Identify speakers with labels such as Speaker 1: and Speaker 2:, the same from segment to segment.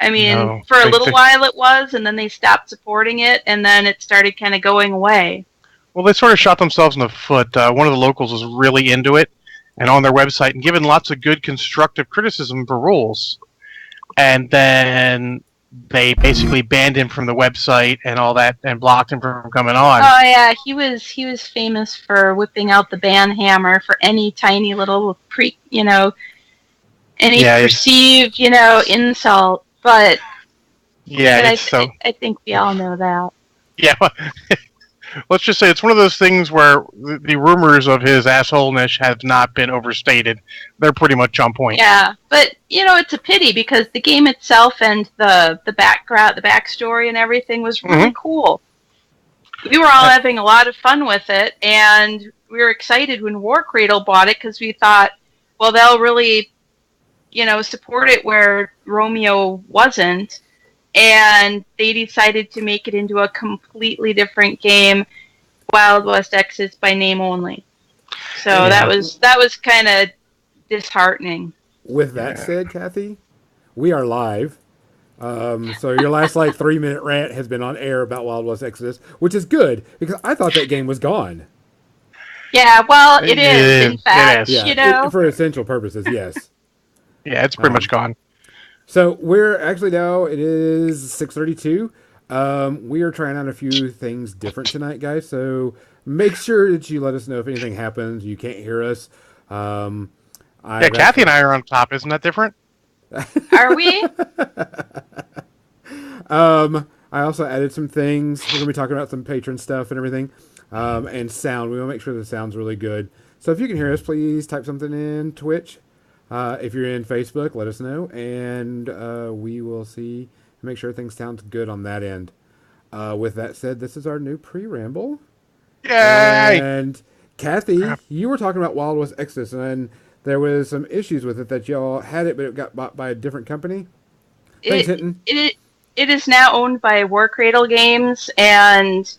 Speaker 1: I mean,
Speaker 2: No.
Speaker 1: for a little while it was, and then they stopped supporting it, and then it started kind of going away.
Speaker 2: Well, they sort of shot themselves in the foot. One of the locals was really into it, and on their website, and given lots of good constructive criticism for rules. And then they basically banned him from the website and all that, and blocked him from coming on.
Speaker 1: Oh yeah, he was famous for whipping out the ban hammer for any tiny little any perceived insult. But
Speaker 2: yeah,
Speaker 1: I think we all know that.
Speaker 2: Yeah, let's just say it's one of those things where the rumors of his assholeness have not been overstated. They're pretty much on point.
Speaker 1: Yeah, but it's a pity because the game itself and the background, the backstory, and everything was really cool. We were all having a lot of fun with it, and we were excited when War Cradle bought it because we thought, well, they'll really, support it where Romeo wasn't, and they decided to make it into a completely different game, Wild West Exodus by name only. So that was kind of disheartening.
Speaker 3: With that said, Kathy, we are live. So your last 3-minute rant has been on air about Wild West Exodus, which is good because I thought that game was gone.
Speaker 1: Yeah, well, it is in fact.
Speaker 3: For essential purposes, yes.
Speaker 2: Yeah, it's pretty much gone.
Speaker 3: So we're actually now, it is 6:32. We are trying out a few things different tonight, guys. So make sure that you let us know if anything happens. You can't hear us.
Speaker 2: Kathy and I are on top. Isn't that different?
Speaker 1: Are we?
Speaker 3: I also added some things. We're going to be talking about some patron stuff and everything. And sound. We want to make sure the sound's really good. So if you can hear us, please type something in Twitch. If you're in Facebook, let us know. And we will see and make sure things sound good on that end. With that said, this is our new PreRamble.
Speaker 2: Yay!
Speaker 3: And Kathy, you were talking about Wild West Exodus, and there was some issues with it that y'all had it, but it got bought by a different company.
Speaker 1: It is now owned by War Cradle Games, and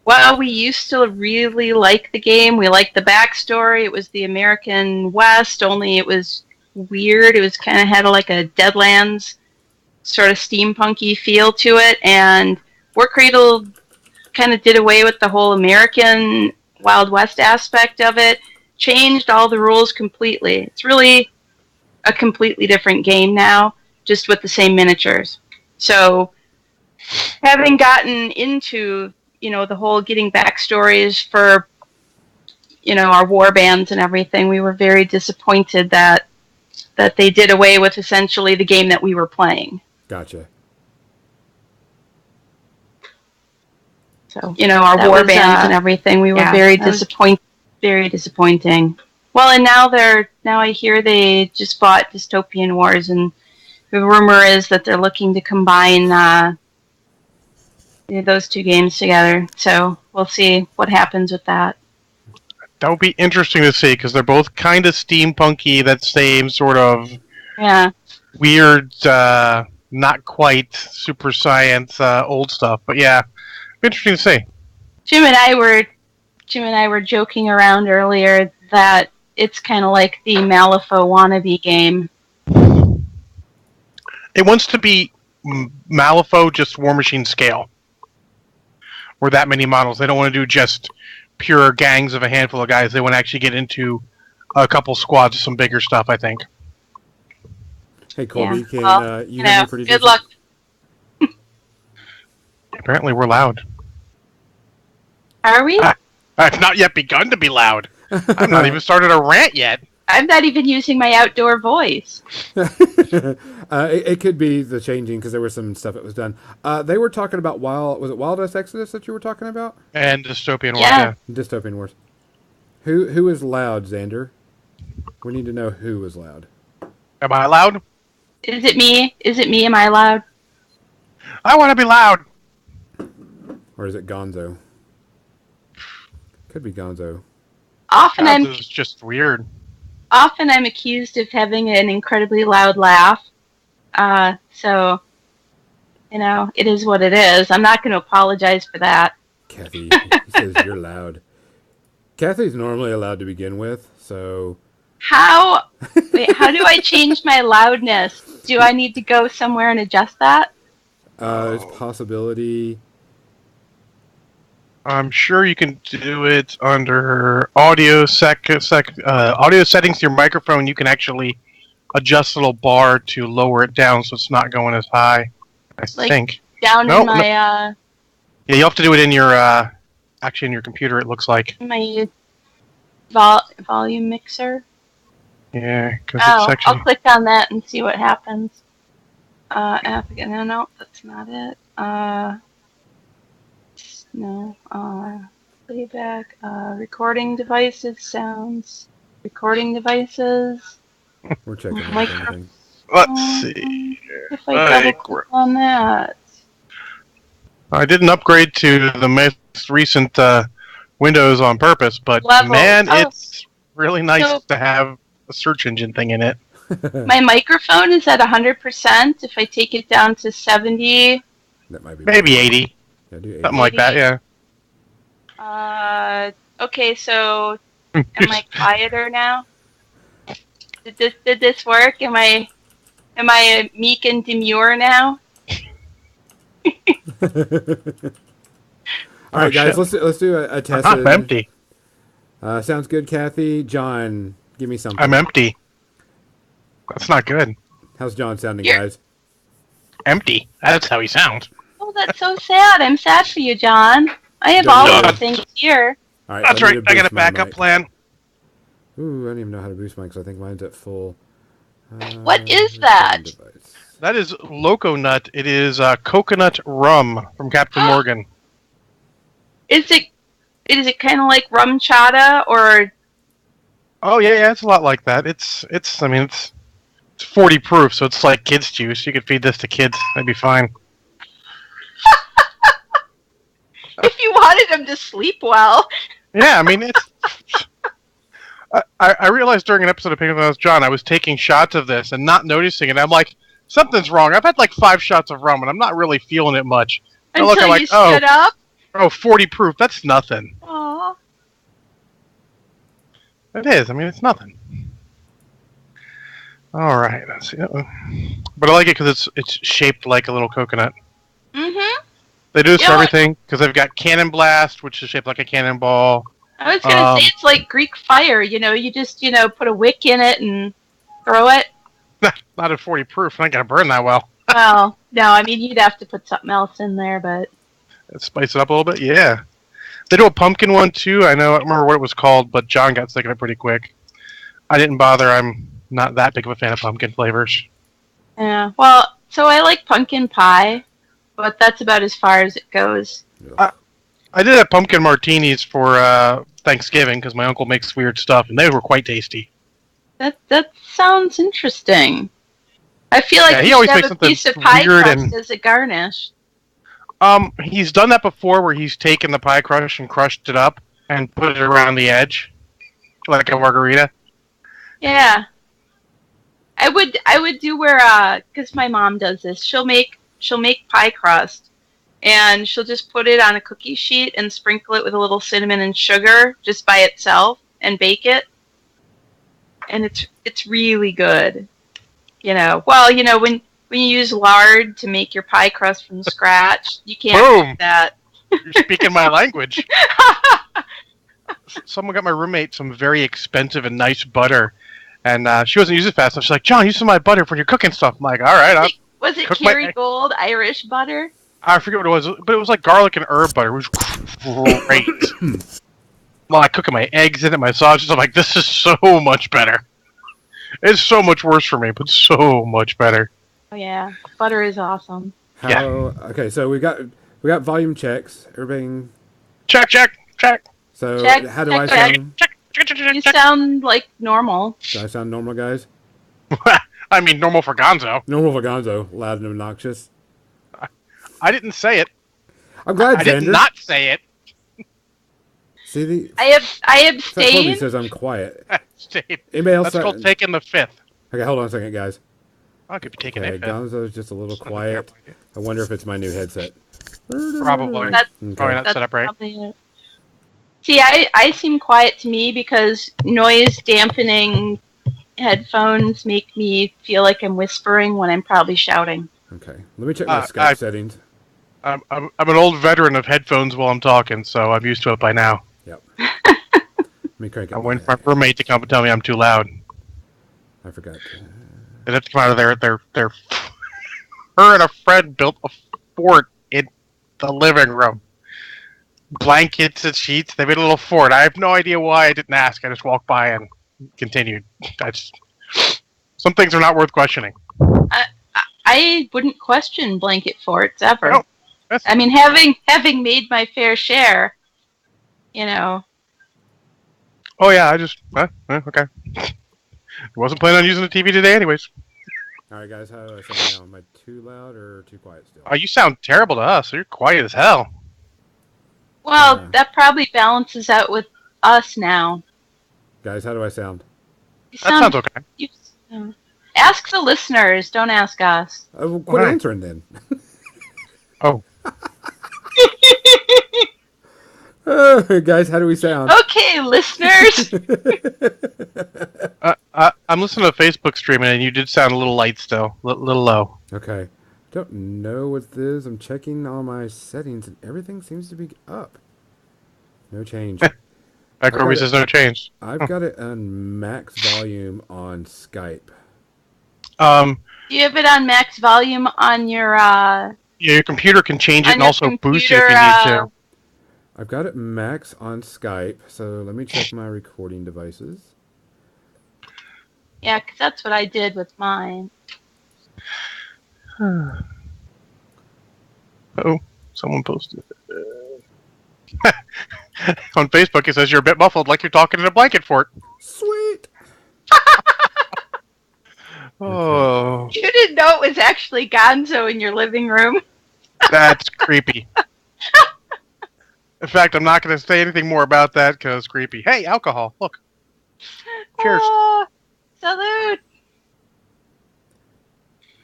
Speaker 1: while we used to really like the game, we liked the backstory. It was the American West, only it was weird. It was kind of had like a Deadlands sort of steampunky feel to it, and War Cradle kind of did away with the whole American Wild West aspect of it, changed all the rules completely. It's really a completely different game now, just with the same miniatures. So, having gotten into, the whole getting backstories for, our war bands and everything, we were very disappointed that they did away with essentially the game that we were playing.
Speaker 3: Gotcha.
Speaker 1: So, our war bands and everything, we were very disappointing. Well, and now I hear they just bought Dystopian Wars, and the rumor is that they're looking to combine those two games together. So we'll see what happens with that.
Speaker 2: That would be interesting to see because they're both kind of steampunky, that same sort of weird, not quite super science old stuff. But yeah, interesting to see.
Speaker 1: Jim and I were joking around earlier that it's kind of like the Malifaux wannabe game.
Speaker 2: It wants to be Malifaux, just War Machine scale. Or that many models. They don't want to do just pure gangs of a handful of guys. They want to actually get into a couple squads of some bigger stuff, I think.
Speaker 3: Hey, Colby, you hear me pretty
Speaker 1: good luck.
Speaker 2: Apparently we're loud.
Speaker 1: Are we?
Speaker 2: I've not yet begun to be loud. I've not even started a rant yet.
Speaker 1: I'm not even using my outdoor voice.
Speaker 3: It could be the changing because there was some stuff that was done. They were talking about was it Wild West Exodus that you were talking about?
Speaker 2: And Dystopian Wars, yeah.
Speaker 3: Dystopian Wars. Who is loud, Xander? We need to know who is loud.
Speaker 2: Am I loud?
Speaker 1: Is it me? Am I loud?
Speaker 2: I want to be loud.
Speaker 3: Or is it Gonzo? Could be Gonzo.
Speaker 2: Gonzo's just weird.
Speaker 1: Often I'm accused of having an incredibly loud laugh. So, it is what it is. I'm not going to apologize for that.
Speaker 3: Kathy says you're loud. Kathy's normally allowed to begin with, so...
Speaker 1: How do I change my loudness? Do I need to go somewhere and adjust that?
Speaker 3: There's a possibility.
Speaker 2: I'm sure you can do it under audio settings. Your microphone, you can actually adjust a little bar to lower it down so it's not going as high. I think.
Speaker 1: Down in my
Speaker 2: Yeah, you have to do it in your actually in your computer. It looks like
Speaker 1: my volume mixer.
Speaker 2: Yeah, because
Speaker 1: Oh,
Speaker 2: it's actually.
Speaker 1: I'll click on that and see what happens. No, that's not it. No. Playback. Recording devices. Sounds. Recording devices.
Speaker 3: We're checking
Speaker 1: Microphone.
Speaker 3: everything.
Speaker 2: Let's see.
Speaker 1: If I double click on that.
Speaker 2: I didn't upgrade to the most recent Windows on purpose, but man, it's really nice to have a search engine thing in it.
Speaker 1: My microphone is at 100%. If I take it down to 70,
Speaker 3: that might be
Speaker 2: maybe 80.
Speaker 3: Yeah, do 80.
Speaker 2: Something like that, yeah.
Speaker 1: Okay, so am I quieter now? Did this work? Am I meek and demure now?
Speaker 3: All right, guys, let's do a test.
Speaker 2: I'm empty.
Speaker 3: Sounds good, Kathy. John, give me something.
Speaker 2: I'm empty. That's not good.
Speaker 3: How's John sounding, guys?
Speaker 2: Empty. That's how he sounds.
Speaker 1: Oh, that's so sad. I'm sad for you, John. I have all of the things here.
Speaker 3: All right,
Speaker 2: that's right. I got a backup plan.
Speaker 3: Ooh, I don't even know how to boost mine because I think mine's at full.
Speaker 1: What is that?
Speaker 2: That is Loco Nut. It is coconut rum from Captain Morgan.
Speaker 1: Is it kind of like rum chata or?
Speaker 2: Oh yeah, it's a lot like that. It's 40 proof, so it's like kids' juice. You could feed this to kids; they'd be fine.
Speaker 1: If you wanted them to sleep well.
Speaker 2: Yeah, I mean it's. I realized during an episode of Picking with John, I was taking shots of this and not noticing it. I'm like, something's wrong. I've had like 5 shots of rum, and I'm not really feeling it much.
Speaker 1: Until you stood up?
Speaker 2: Oh, 40 proof. That's nothing.
Speaker 1: Aww.
Speaker 2: It is. I mean, it's nothing. All right. Let's see. But I like it because it's shaped like a little coconut.
Speaker 1: Mm-hmm.
Speaker 2: They do this for everything because they've got Cannon Blast, which is shaped like a cannonball.
Speaker 1: I was gonna say it's like Greek fire. You just put a wick in it and throw it.
Speaker 2: Not at 40 proof. Not gonna burn that well.
Speaker 1: Well, no. I mean, you'd have to put something else in there, but.
Speaker 2: Spice it up a little bit. Yeah. They do a pumpkin one too. I don't remember what it was called, but John got sick of it pretty quick. I didn't bother. I'm not that big of a fan of pumpkin flavors.
Speaker 1: Yeah. Well, so I like pumpkin pie, but that's about as far as it goes.
Speaker 2: I did have pumpkin martinis for Thanksgiving because my uncle makes weird stuff, and they were quite tasty.
Speaker 1: That sounds interesting. I feel like he always have a piece of pie crust as a garnish.
Speaker 2: He's done that before, where he's taken the pie crust and crushed it up and put it around the edge, like a margarita.
Speaker 1: Yeah, I would do where because my mom does this. She'll make pie crust, and she'll just put it on a cookie sheet and sprinkle it with a little cinnamon and sugar just by itself and bake it, and it's really good. When you use lard to make your pie crust from scratch, you can't do that.
Speaker 2: You're speaking my language. Someone got my roommate some very expensive and nice butter, and she wasn't using it fast enough. She's like, "John, use some of my butter for your cooking stuff." I'm like, "All right."
Speaker 1: Was it Kerrygold Irish butter?
Speaker 2: I forget what it was, but it was like garlic and herb butter. It was great. Well, I cook my eggs in it, my sausages. I'm like, this is so much better. It's so much worse for me, but so much better.
Speaker 1: Oh yeah, butter is awesome.
Speaker 3: Okay, so we got volume checks. Everything.
Speaker 2: Check.
Speaker 3: So how do I sound?
Speaker 1: You sound like normal.
Speaker 3: Do I sound normal, guys?
Speaker 2: I mean, normal for Gonzo.
Speaker 3: Normal for Gonzo, loud and obnoxious.
Speaker 2: I didn't say it.
Speaker 3: I'm glad
Speaker 2: I did not say it.
Speaker 3: See
Speaker 1: I abstain.
Speaker 3: He says I'm quiet.
Speaker 2: Anybody else? That's called taking the fifth.
Speaker 3: Okay, hold on a second, guys.
Speaker 2: I could be taking
Speaker 3: it. Gonzo's just a little quiet. I wonder if it's my new headset.
Speaker 2: Probably. Probably not set up right. See,
Speaker 1: I seem quiet to me because noise dampening headphones make me feel like I'm whispering when I'm probably shouting.
Speaker 3: Okay. Let me check my Skype settings.
Speaker 2: I'm an old veteran of headphones while I'm talking, so I'm used to it by now.
Speaker 3: Yep. Let me crank it.
Speaker 2: I'm waiting for my roommate to come and tell me I'm too loud.
Speaker 3: I forgot.
Speaker 2: They have to come out of their. Her and a friend built a fort in the living room. Blankets and sheets. They made a little fort. I have no idea why I didn't ask. I just walked by and continued. Some things are not worth questioning.
Speaker 1: I wouldn't question blanket forts ever.
Speaker 2: No,
Speaker 1: I mean, having made my fair share,
Speaker 2: Oh yeah, I just okay. Wasn't planning on using the TV today, anyways.
Speaker 3: All right, guys, how do I sound now? Am I too loud or too quiet still?
Speaker 2: Oh, you sound terrible to us. You're quiet as hell.
Speaker 1: Well, that probably balances out with us now.
Speaker 3: Guys, how do I sound?
Speaker 2: Sounds okay.
Speaker 1: Ask the listeners, don't ask us.
Speaker 3: Well, quit answering then.
Speaker 2: Oh.
Speaker 3: Guys, how do we sound?
Speaker 1: Okay, listeners.
Speaker 2: I'm listening to Facebook streaming, and you did sound a little light still, a little low.
Speaker 3: Okay. Don't know what this is. I'm checking all my settings, and everything seems to be up. No change.
Speaker 2: Kirby says no change.
Speaker 3: I've got it on max volume on Skype.
Speaker 1: Do you have it on max volume on your...
Speaker 2: Yeah, your computer can change it and also boost it if you need to.
Speaker 3: I've got it max on Skype, so let me check my recording devices.
Speaker 1: Yeah, because that's what I did with mine.
Speaker 2: Oh, someone posted on Facebook. It says you're a bit muffled, like you're talking in a blanket fort.
Speaker 3: Sweet.
Speaker 2: Oh,
Speaker 1: you didn't know it was actually Gonzo in your living room.
Speaker 2: That's creepy. In fact, I'm not going to say anything more about that because it's creepy. Hey, alcohol! Look. Cheers.
Speaker 1: Salute.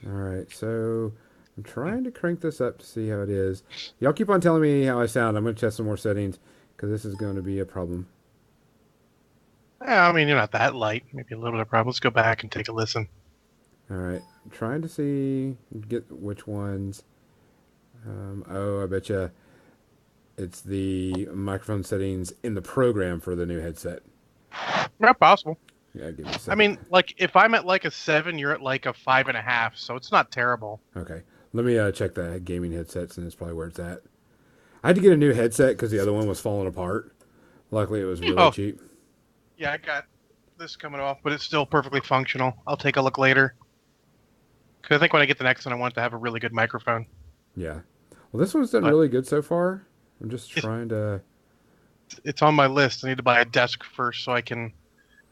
Speaker 3: All right, so I'm trying to crank this up to see how it is. Y'all keep on telling me how I sound. I'm going to test some more settings because this is going to be a problem.
Speaker 2: Yeah, I mean, you're not that light. Maybe a little bit of a problem. Let's go back and take a listen.
Speaker 3: All right, I'm trying to get which ones. I bet you it's the microphone settings in the program for the new headset.
Speaker 2: Not possible.
Speaker 3: Yeah, give me a second.
Speaker 2: I mean, like, if I'm at like a 7, you're at like a 5.5, so it's not terrible.
Speaker 3: Okay, let me check the gaming headsets, and it's probably where it's at. I had to get a new headset because the other one was falling apart. Luckily, it was really cheap.
Speaker 2: Yeah, I got this coming off, but it's still perfectly functional. I'll take a look later. Because I think when I get the next one, I want it to have a really good microphone.
Speaker 3: Yeah. Well, this one's done really good so far. I'm just trying to...
Speaker 2: It's on my list. I need to buy a desk first so I can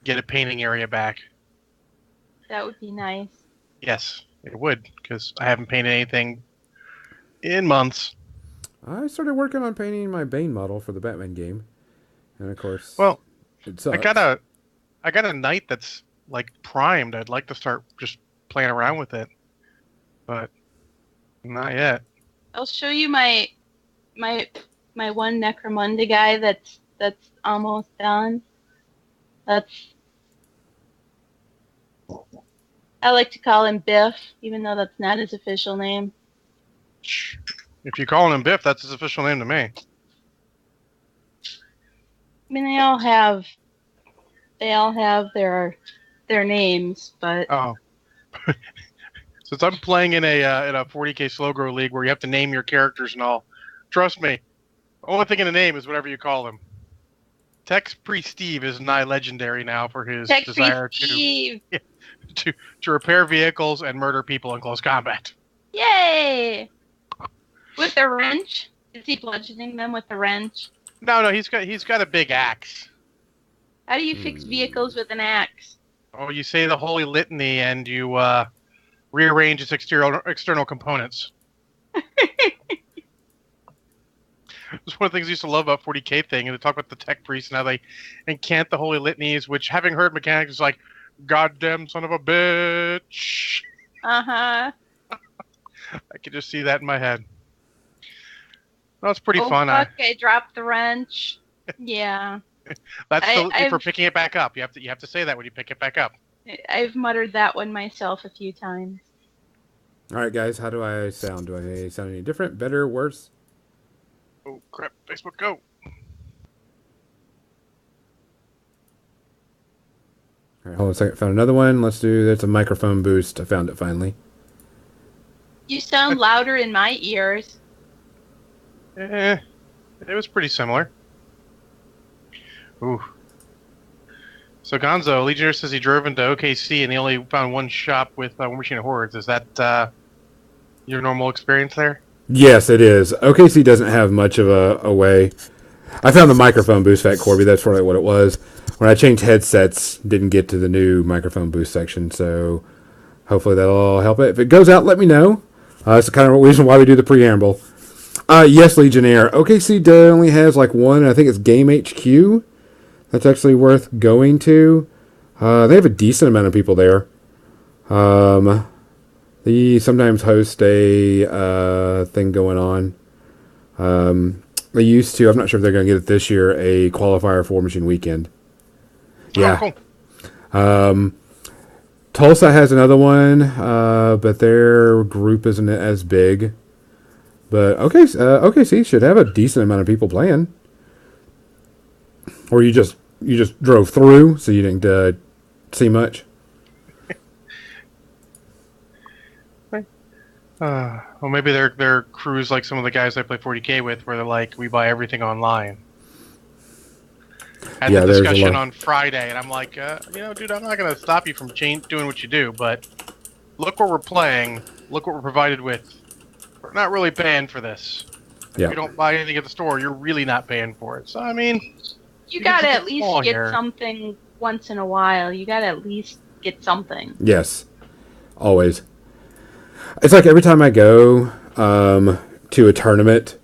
Speaker 2: get a painting area back.
Speaker 1: That would be nice.
Speaker 2: Yes, it would, because I haven't painted anything in months.
Speaker 3: I started working on painting my Bane model for the Batman game. And of course,
Speaker 2: well,
Speaker 3: it sucks.
Speaker 2: I got a knight that's like primed. I'd like to start just playing around with it. But not yet.
Speaker 1: I'll show you my one Necromunda guy that's almost done. I like to call him Biff, even though that's not his official name.
Speaker 2: If you're calling him Biff, that's his official name to me.
Speaker 1: I mean, they all have their names, but
Speaker 2: since I'm playing in a 40k slow grow league where you have to name your characters and all, trust me, the only thing in the name is whatever you call them. Tex Priest Steve is nigh legendary now for his desire to repair vehicles and murder people in close combat.
Speaker 1: Yay! With the wrench? Is he bludgeoning them with the wrench?
Speaker 2: No, he's got a big axe.
Speaker 1: How do you fix vehicles with an axe?
Speaker 2: Oh, you say the holy litany and you rearrange its external components. It's one of the things I used to love about 40k thing, and they talk about the tech priests and how they incant the holy litanies, which, having heard mechanics, is like, goddamn son of a bitch.
Speaker 1: Uh-huh.
Speaker 2: I could just see that in my head. Well, it's pretty
Speaker 1: oh,
Speaker 2: fun.
Speaker 1: Fuck, I dropped the wrench. Yeah.
Speaker 2: That's for picking it back up. You have to say that when you pick it back up.
Speaker 1: I've muttered that one myself a few times.
Speaker 3: All right, guys, how do I sound? Do I sound any different, better, worse?
Speaker 2: Oh crap! Facebook Go.
Speaker 3: All right, hold on a second. Found another one. Let's do. That's a microphone boost. I found it finally.
Speaker 1: You sound louder in my ears.
Speaker 2: It was pretty similar. Ooh. So Gonzo, Legionnaire says he drove into OKC and he only found one shop with War Machine of Hordes. Is that your normal experience there?
Speaker 3: Yes, it is. OKC doesn't have much of a way. I found the microphone boost, Fat Corby. That's probably what it was. When I changed headsets, didn't get to the new microphone boost section, so hopefully that'll help it. If it goes out, let me know. That's the kind of reason why we do the preamble. Yes, Legionnaire. OKC only has like one, and I think it's Game HQ. That's actually worth going to. They have a decent amount of people there. They sometimes host a thing going on. They used to. I'm not sure if they're going to get it this year. A qualifier for War Machine Weekend. Yeah.
Speaker 2: Oh, cool.
Speaker 3: Tulsa has another one, but their group isn't as big. But OKC should have a decent amount of people playing. Or you just drove through, so you didn't see much.
Speaker 2: Well, maybe their crews like some of the guys I play 40K with, where they're like, we buy everything online. Had the discussion on Friday, and I'm like, dude, I'm not going to stop you from doing what you do, but look what we're playing, look what we're provided with. We're not really paying for this. If you don't buy anything at the store, you're really not paying for it. So, I mean...
Speaker 1: You gotta at least get something once in a while. You gotta at least get something.
Speaker 3: Yes. Always. It's like every time I go to a tournament,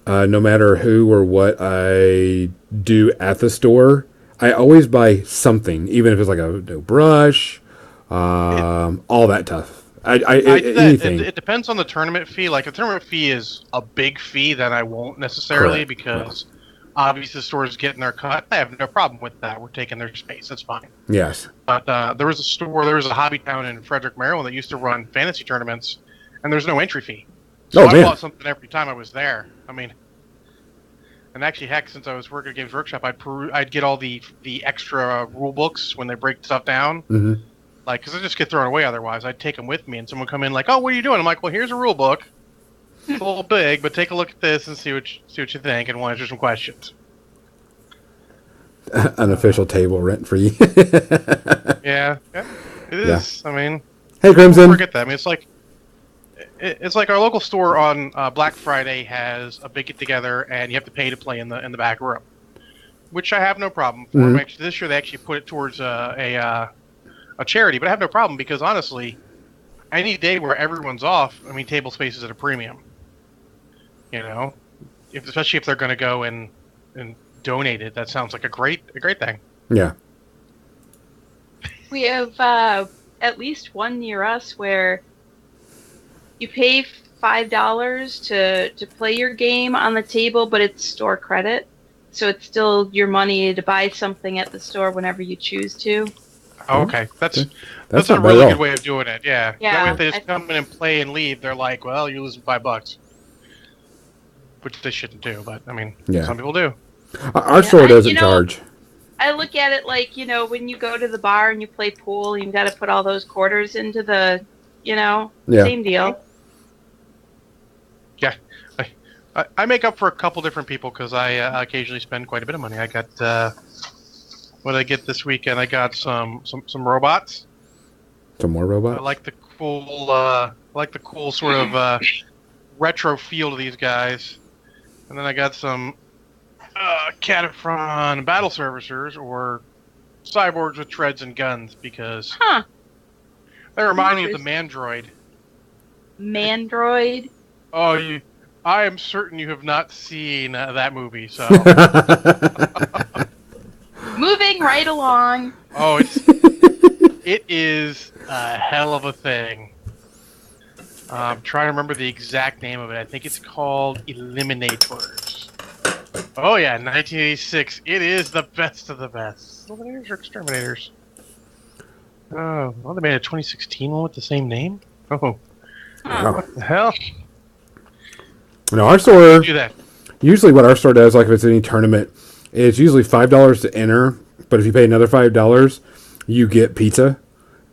Speaker 3: no matter who or what I do at the store, I always buy something, even if it's like a brush, all that stuff. Anything.
Speaker 2: It depends on the tournament fee. Like, if the tournament fee is a big fee, then I won't necessarily, because obviously the store's getting their cut. I have no problem with that. We're taking their space. That's fine.
Speaker 3: Yes.
Speaker 2: But there was a hobby town in Frederick, Maryland that used to run fantasy tournaments, and there's no entry fee. So I bought something every time I was there. I mean, and actually, heck, since I was working at Games Workshop, I'd get all the extra rule books when they break stuff down.
Speaker 3: Mm-hmm.
Speaker 2: Like, because I just get thrown away otherwise. I'd take them with me, and someone would come in like, "Oh, what are you doing?" I'm like, "Well, here's a rule book. It's a little big, but take a look at this and see what you think, and we'll answer some questions."
Speaker 3: Unofficial table rent free.
Speaker 2: Yeah, it is. Yeah. I mean,
Speaker 3: hey, Crimson.
Speaker 2: Don't forget that. I mean, it's like our local store on Black Friday has a big get together, and you have to pay to play in the back room, which I have no problem for. Mm-hmm. Actually, this year they actually put it towards a charity, but I have no problem because honestly, any day where everyone's off, I mean, table space is at a premium. You know, especially if they're going to go and donate it, that sounds like a great thing.
Speaker 3: Yeah.
Speaker 1: We have at least one near us where you pay $5 to play your game on the table, but it's store credit, so it's still your money to buy something at the store whenever you choose to.
Speaker 2: Oh, okay, that's a really good way of doing it. Yeah. That way, if they just come in and play and leave, they're like, "Well, you're losing $5," which they shouldn't do. But I mean, some people do.
Speaker 3: Our store doesn't charge.
Speaker 1: I look at it like, when you go to the bar and you play pool, you've got to put all those quarters into the, same deal.
Speaker 2: Yeah, I make up for a couple different people because I occasionally spend quite a bit of money. I got what did I get this weekend? I got some robots.
Speaker 3: Some more robots.
Speaker 2: I like the cool sort of retro feel to these guys, and then I got some Catapron battle servicers or cyborgs with treads and guns because they remind me of the Mandroid.
Speaker 1: Mandroid?
Speaker 2: Oh, I am certain you have not seen that movie, so...
Speaker 1: Moving right along.
Speaker 2: Oh, it is a hell of a thing. I'm trying to remember the exact name of it. I think it's called Eliminators. Oh yeah, 1986. It is the best of the best. Eliminators or Exterminators? Oh, well, they made a 2016 one with the same name? Oh,
Speaker 3: Wow.
Speaker 2: what the hell?
Speaker 3: No, our store,
Speaker 2: Do that.
Speaker 3: usually what our store does, like if it's any tournament, it's usually $5 to enter, but if you pay another $5, you get pizza.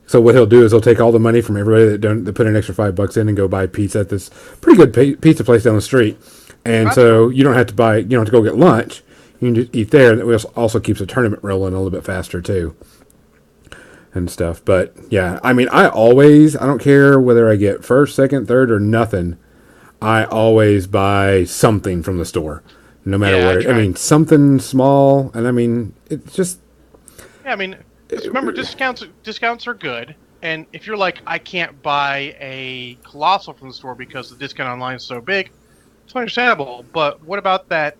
Speaker 3: So what he'll do is he'll take all the money from everybody that put an extra $5 in and go buy pizza at this pretty good pizza place down the street. And
Speaker 2: That's
Speaker 3: so
Speaker 2: cool.
Speaker 3: you don't have to go get lunch. You can just eat there, and it also keeps the tournament rolling a little bit faster too, and stuff. But yeah, I mean, I don't care whether I get first, second, third, or nothing. I always buy something from the store, no matter
Speaker 2: Yeah,
Speaker 3: what. I mean, something small, and I mean, it's just.
Speaker 2: Yeah, I mean, just remember, discounts are good. And if you're like, I can't buy a Colossal from the store because the discount online is so big, it's understandable. But what about that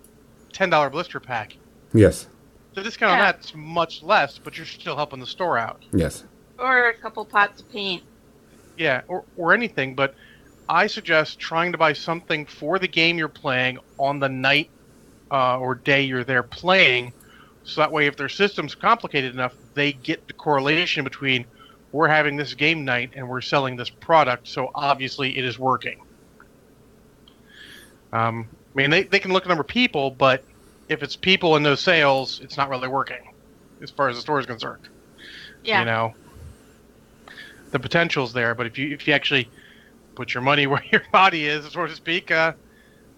Speaker 2: $10 blister pack?
Speaker 3: Yes.
Speaker 2: The discount on that's much less, but you're still helping the store out.
Speaker 3: Yes.
Speaker 1: Or a couple pots of paint.
Speaker 2: Yeah, or anything, but I suggest trying to buy something for the game you're playing on the night or day you're there playing, so that way if their system's complicated enough, they get the correlation between we're having this game night and we're selling this product, so obviously it is working. I mean, they can look at the number of people, but if it's people and no sales, it's not really working, as far as the store is concerned.
Speaker 1: Yeah.
Speaker 2: You know, the potential's there, but if you actually put your money where your body is, so to speak,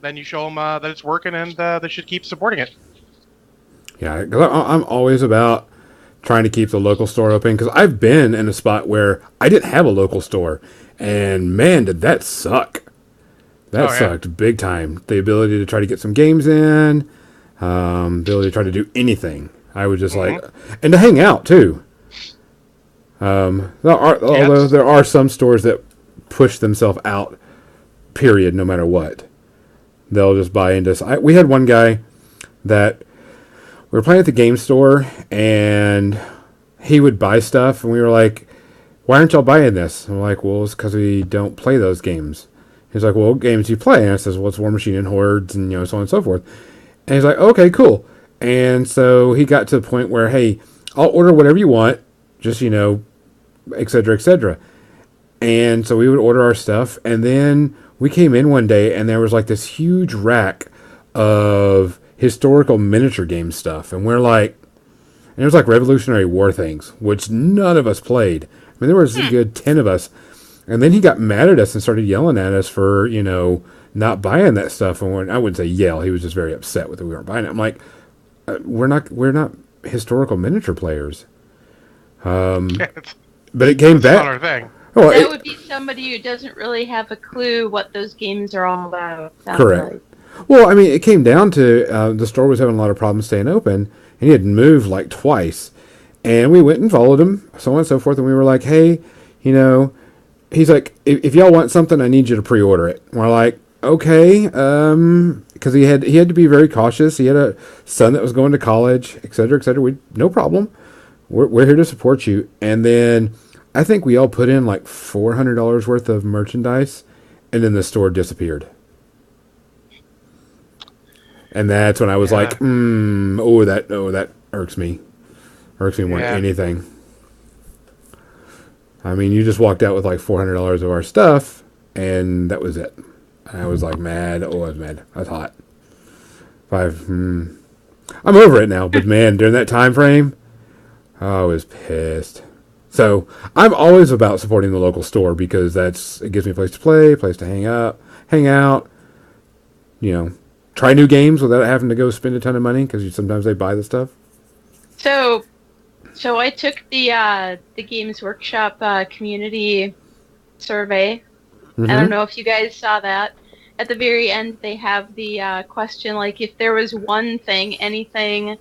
Speaker 2: then you show them that it's working, and they should keep supporting it.
Speaker 3: Yeah, because I'm always about trying to keep the local store open, because I've been in a spot where I didn't have a local store, and man, did that suck. That sucked big time. The ability to try to get some games in, the ability to try to do anything. I was just like, and to hang out too. Although there are some stores that push themselves out, period, no matter what. They'll just buy into. We had one guy that we were playing at the game store, and he would buy stuff, and we were like, "Why aren't y'all buying this?" And we're like, "Well, it's because we don't play those games." He's like, "Well, what games do you play?" And I says, "Well, it's War Machine and Hordes, and so on and so forth." And he's like, "Okay, cool." And so he got to the point where, "Hey, I'll order whatever you want, just et cetera, et cetera." And so we would order our stuff, and then we came in one day, and there was like this huge rack of historical miniature game stuff, and we're like, and it was like Revolutionary War things, which none of us played. I mean, there was a good 10 of us, and then he got mad at us and started yelling at us for not buying that stuff. And I wouldn't say yell; he was just very upset with it. We weren't buying it. I'm like, we're not historical miniature players. But it came back.
Speaker 2: Not our thing.
Speaker 3: Oh,
Speaker 1: that would be somebody who doesn't really have a clue what those games are all about.
Speaker 3: Correct.
Speaker 1: Like.
Speaker 3: Well, I mean, it came down to the store was having a lot of problems staying open, and he had moved like twice. And we went and followed him, so on and so forth, and we were like, "Hey, he's like, if y'all want something, I need you to pre-order it." And we're like, "Okay," because he had to be very cautious. He had a son that was going to college, et cetera, et cetera. No problem. We're here to support you. And then I think we all put in like $400 worth of merchandise, and then the store disappeared. And that's when I was like, that irks me. Irks me more than anything. I mean, you just walked out with like $400 of our stuff, and that was it. I was like mad. Oh, I was mad. I was hot. I'm over it now, but man, during that time frame, I was pissed. So I'm always about supporting the local store because it gives me a place to play, a place to hang out. Try new games without having to go spend a ton of money because sometimes they buy the stuff.
Speaker 1: So I took the Games Workshop community survey.
Speaker 3: Mm-hmm.
Speaker 1: I don't know if you guys saw that. At the very end, they have the question, like, if there was one thing, anything,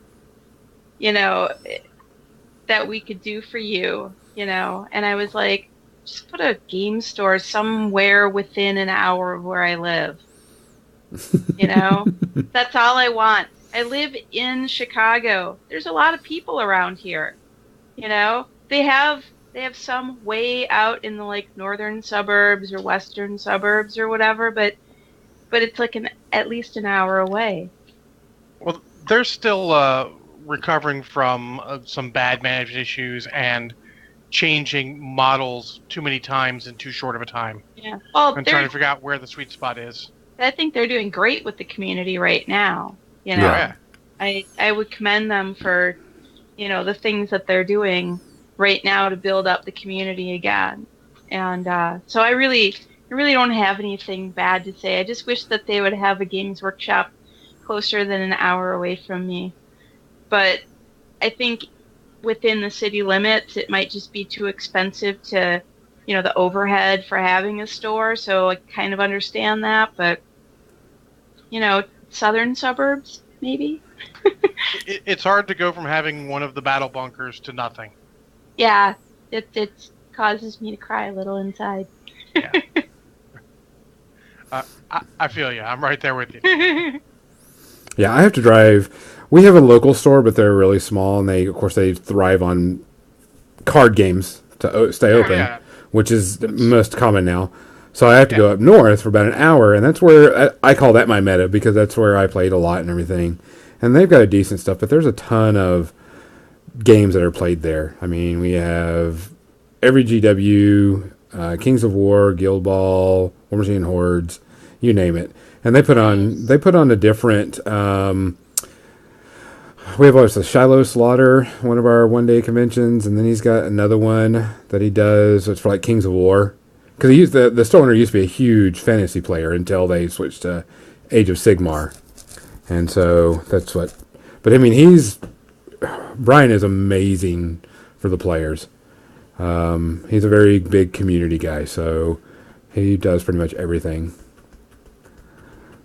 Speaker 1: that we could do for you, And I was like, just put a game store somewhere within an hour of where I live. That's all I want. I live in Chicago. There's a lot of people around here. They have some way out in the northern suburbs or western suburbs or whatever, but it's like at least an hour away.
Speaker 2: Well, they're still recovering from some bad management issues, and changing models too many times in too short of a time.
Speaker 1: Yeah. Well,
Speaker 2: I'm trying to figure out where the sweet spot is.
Speaker 1: I think they're doing great with the community right now. You know,
Speaker 3: Yeah.
Speaker 1: I would commend them for, the things that they're doing right now to build up the community again. And so I really don't have anything bad to say. I just wish that they would have a Games Workshop closer than an hour away from me. But I think within the city limits, it might just be too expensive to, the overhead for having a store. So I kind of understand that, but southern suburbs, maybe.
Speaker 2: It's hard to go from having one of the battle bunkers to nothing.
Speaker 1: Yeah, it causes me to cry a little inside.
Speaker 2: Yeah. I feel you. I'm right there with you.
Speaker 3: Yeah, I have to drive. We have a local store, but they're really small, and they thrive on card games to stay open, which is most common now. So I have to go up north for about an hour, and that's where I call that my meta, because that's where I played a lot and everything. And they've got a decent stuff, but there's a ton of games that are played there. I mean, we have every GW, Kings of War, Guild Ball, War Machine Hordes, you name it. And they put on a different. We have always the Shiloh Slaughter, one of our one-day conventions, and then he's got another one that he does. It's for like Kings of War, because the store owner used to be a huge fantasy player until they switched to Age of Sigmar, and so that's what. But I mean, Brian is amazing for the players. He's a very big community guy, so he does pretty much everything.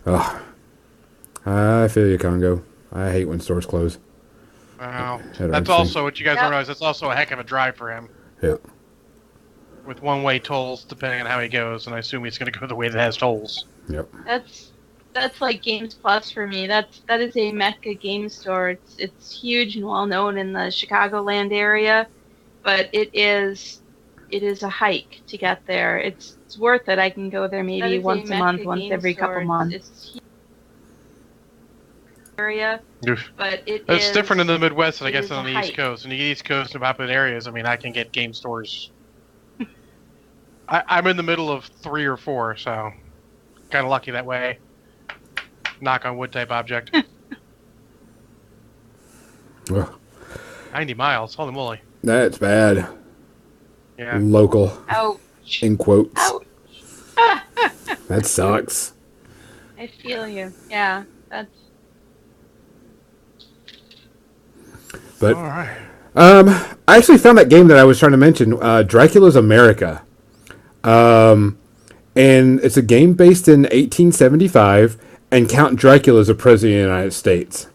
Speaker 3: Oh, I feel you, Congo. I hate when stores close.
Speaker 2: Wow. That's also what you guys don't realize. That's also a heck of a drive for him.
Speaker 3: Yeah.
Speaker 2: With one-way tolls, depending on how he goes, and I assume he's going to go the way that has tolls.
Speaker 3: Yep.
Speaker 1: That's like Games Plus for me. That is a mecca game store. It's huge and well known in the Chicagoland area, but it is a hike to get there. It's worth it. I can go there maybe once a month, once every couple months. It's area, but
Speaker 2: it's different in the Midwest than I guess on the East Coast. In the East Coast and popular areas, I mean, I can get game stores. I'm in the middle of 3 or 4, so kind of lucky that way. Knock on wood type object.
Speaker 3: Well,
Speaker 2: 90 miles, holy moly.
Speaker 3: That's bad.
Speaker 2: Yeah.
Speaker 3: Local.
Speaker 1: Ouch.
Speaker 3: In quotes.
Speaker 1: Ouch.
Speaker 3: That sucks.
Speaker 1: I feel you. Yeah, that's.
Speaker 3: But
Speaker 2: all right.
Speaker 3: I actually found that game that I was trying to mention, Dracula's America. And it's a game based in 1875, and Count Dracula is a president of the United States.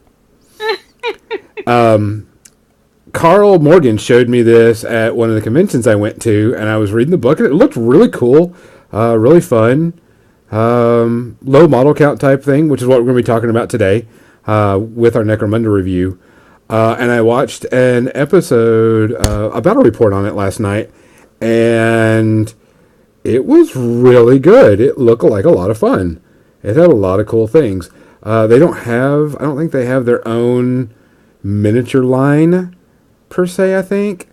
Speaker 3: Carl Morgan showed me this at one of the conventions I went to, and I was reading the book, and it looked really cool, really fun, low model count type thing, which is what we're going to be talking about today with our Necromunda review. And I watched an episode, a battle report on it last night, and it was really good. It looked like a lot of fun. It had a lot of cool things. I don't think they have their own miniature line, per se, I think.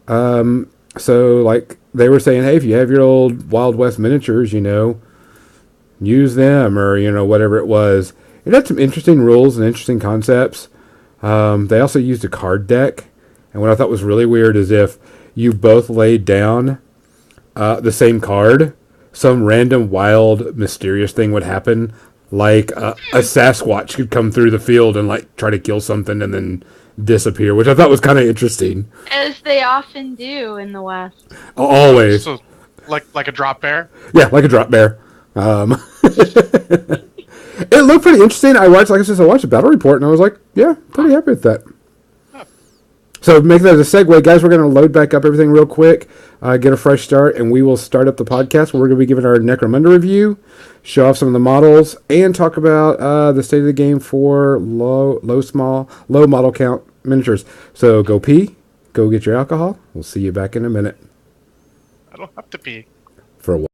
Speaker 3: So, like, they were saying, hey, if you have your old Wild West miniatures, use them, or, whatever it was. It had some interesting rules and interesting concepts. They also used a card deck, and what I thought was really weird is if you both laid down the same card, some random, wild, mysterious thing would happen, like a Sasquatch could come through the field and like try to kill something and then disappear, which I thought was kind of interesting.
Speaker 1: As they often do in the West.
Speaker 3: Always.
Speaker 2: So, like a drop bear?
Speaker 3: Yeah, like a drop bear. It looked pretty interesting. I watched the battle report, and I was like, yeah, pretty happy with that. So make that as a segue, guys. We're going to load back up everything real quick, get a fresh start, and we will start up the podcast where we're going to be giving our Necromunda review, show off some of the models, and talk about the state of the game for low model count miniatures. So go pee, go get your alcohol. We'll see you back in a minute.
Speaker 2: I don't have to pee.
Speaker 3: For a while.